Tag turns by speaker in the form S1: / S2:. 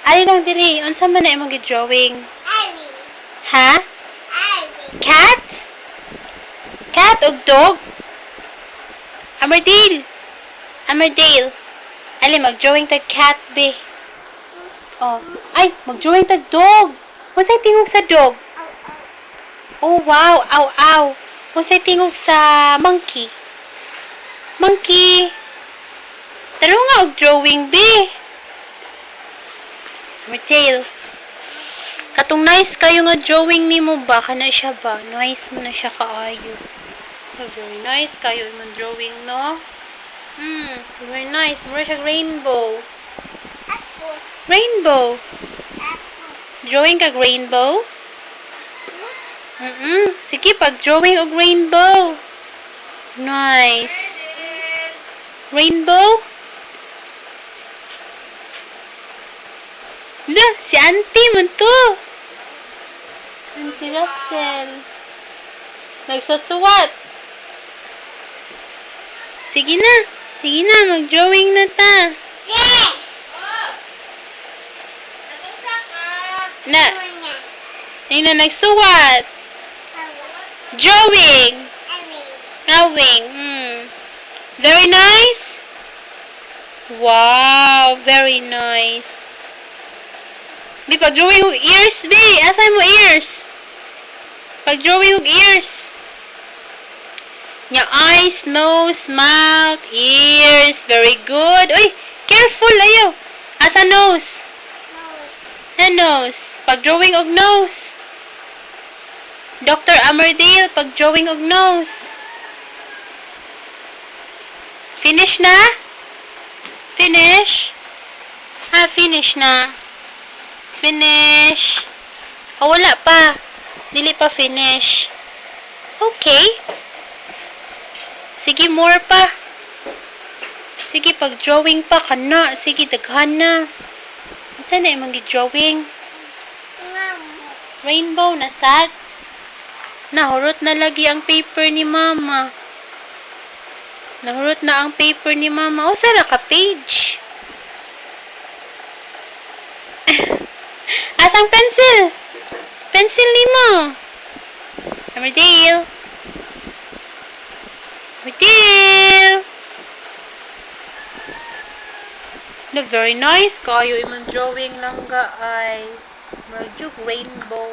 S1: Ali lang diri, unsa man na imong gi-drawing? Ha? Cat? Cat o dog? Amardale. Amardale. Ali mag-drawing tag cat be. Oh, ay, mag-drawing tag dog. Unsay tingog sa dog? Oh, wow. Aw, aw. Unsay tingog sa monkey? Monkey. Taro nga og drawing be. Martel. Katong nice kayo nga drawing nimo ba? Kana siya ba? Nice mo na siya kaayo. Oh, very nice kayo imong drawing, no? Very nice. Mura siya rainbow. Rainbow. Drawing kag rainbow? Sige, pag-drawing og rainbow. Nice. Rainbow? La, si Auntie man to. Auntie Russell. Nagsusuwat. Sige na. Sige na, mag-drawing na ta. Na. Ay na, nagsuwat. Drawing. Drawing. Very nice. Wow, very nice. Bi, pag-drawing og ears, bi. Asa mo ears? Pag-drawing og ears. Nya eyes, nose, mouth, ears. Very good. Uy, careful ayo. Asa nose? Nose. Pag-drawing og nose. Dr. Amardale, pag-drawing og nose. Finish na? Finish? Finish na. Finish. Oh, wala pa. Dili pa finish. Okay. Sige, more pa. Sige, pag-drawing pa ka na. Sige, daghan na. Saan na imong gi-drawing? Rainbow na sad. Nahurot na lagi ang paper ni mama. Nahurot na ang paper ni mama. O, sara ka page. Asang pencil? Pencil ni mo. Amardale. Amardale. No, very nice kayo imong drawing lang ga ay. Marag rainbow.